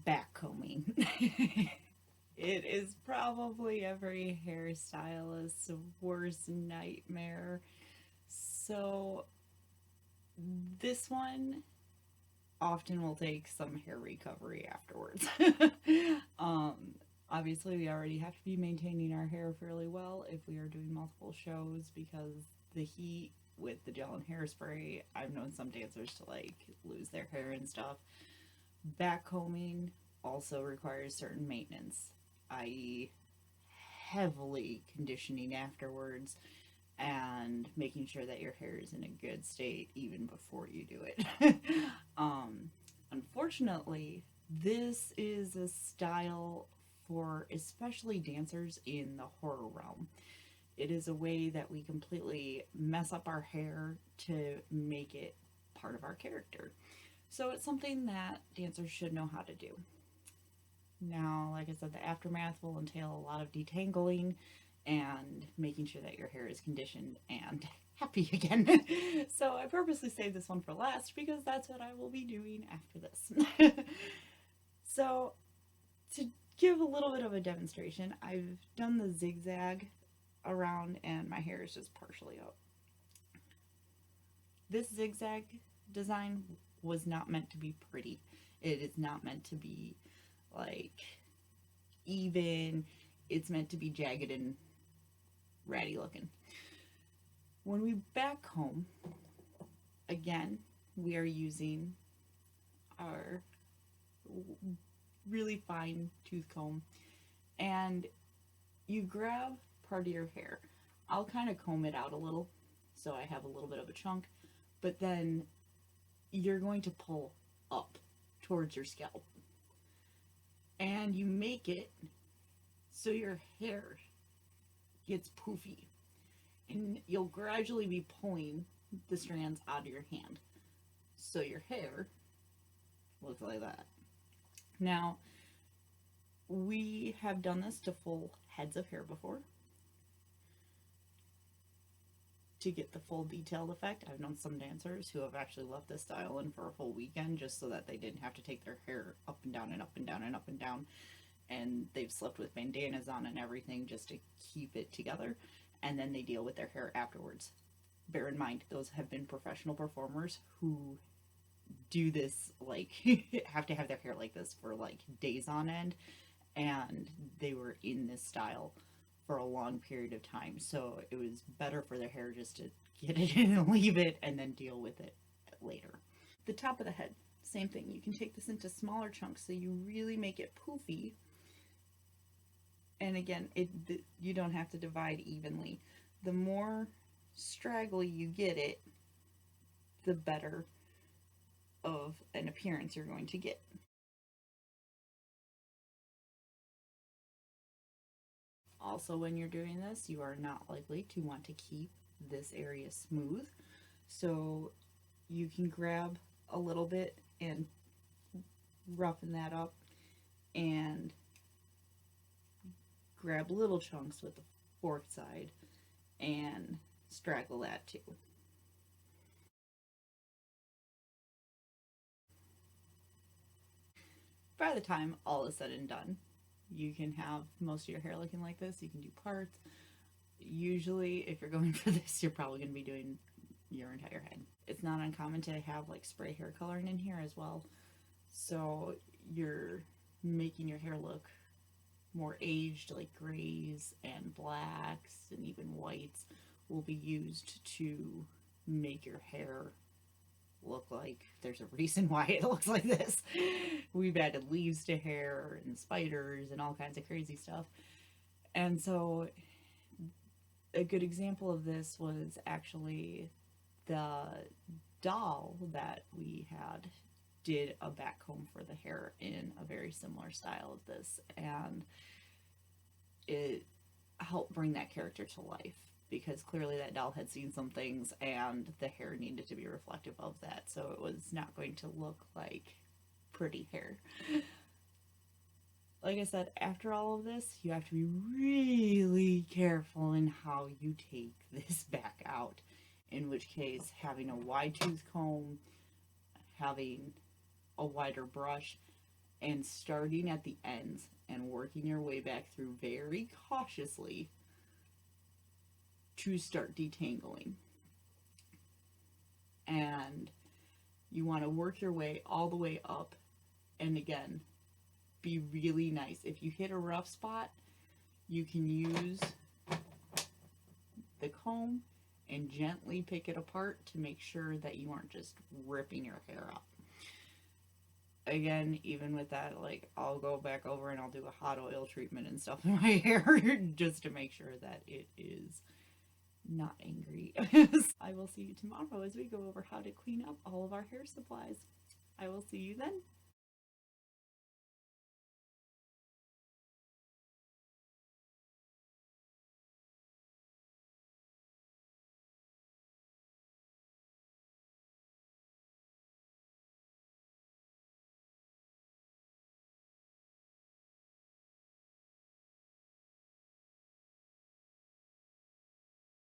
Backcombing. It is probably every hairstylist's worst nightmare. So this one often will take some hair recovery afterwards. um, Obviously, we already have to be maintaining our hair fairly well if we are doing multiple shows because the heat with the gel and hairspray, I've known some dancers to like lose their hair and stuff. Backcombing also requires certain maintenance, i.e., heavily conditioning afterwards and making sure that your hair is in a good state even before you do it. Unfortunately, this is a style for especially dancers in the horror realm. It is a way that we completely mess up our hair to make it part of our character. So it's something that dancers should know how to do. Now, like I said, the aftermath will entail a lot of detangling and making sure that your hair is conditioned and happy again. So I purposely saved this one for last because that's what I will be doing after this. So to give a little bit of a demonstration, I've done the zigzag around and my hair is just partially up. This zigzag design was not meant to be pretty. It is not meant to be like even. It's meant to be jagged and ratty looking. When we back comb, again, we are using our really fine tooth comb and you grab part of your hair. I'll kind of comb it out a little so I have a little bit of a chunk, but then you're going to pull up towards your scalp and you make it so your hair gets poofy and you'll gradually be pulling the strands out of your hand so your hair looks like that. Now, we have done this to full heads of hair before to get the full detailed effect. I've known some dancers who have actually left this style in for a full weekend just so that they didn't have to take their hair up and down and up and down and up and down, and they've slept with bandanas on and everything just to keep it together, and then they deal with their hair afterwards. Bear in mind, those have been professional performers who do this, like, have to have their hair like this for like days on end, and they were in this style for a long period of time, so it was better for their hair just to get it in and leave it and then deal with it later. The top of the head, same thing. You can take this into smaller chunks so you really make it poofy, and again, you don't have to divide evenly. The more straggly you get it, the better of an appearance you're going to get. Also, when you're doing this, you are not likely to want to keep this area smooth, so you can grab a little bit and roughen that up and grab little chunks with the fork side and straggle that too. By the time all is said and done, you can have most of your hair looking like this. You can do parts. Usually, if you're going for this, you're probably going to be doing your entire head. It's not uncommon to have like spray hair coloring in here as well. So you're making your hair look more aged, like grays and blacks and even whites will be used to make your hair look like there's a reason why it looks like this. We've added leaves to hair and spiders and all kinds of crazy stuff. And so a good example of this was actually the doll that we had did a back comb for the hair in a very similar style of this, and it helped bring that character to life because clearly that doll had seen some things and the hair needed to be reflective of that, so it was not going to look like pretty hair. Like I said, after all of this, you have to be really careful in how you take this back out, in which case having a wide tooth comb, having a wider brush, and starting at the ends and working your way back through very cautiously to start detangling. And you want to work your way all the way up, and again, be really nice. If you hit a rough spot, you can use the comb and gently pick it apart to make sure that you aren't just ripping your hair up. Again, even with that, like, I'll go back over and I'll do a hot oil treatment and stuff in my hair just to make sure that it is not angry. I will see you tomorrow as we go over how to clean up all of our hair supplies. I will see you then.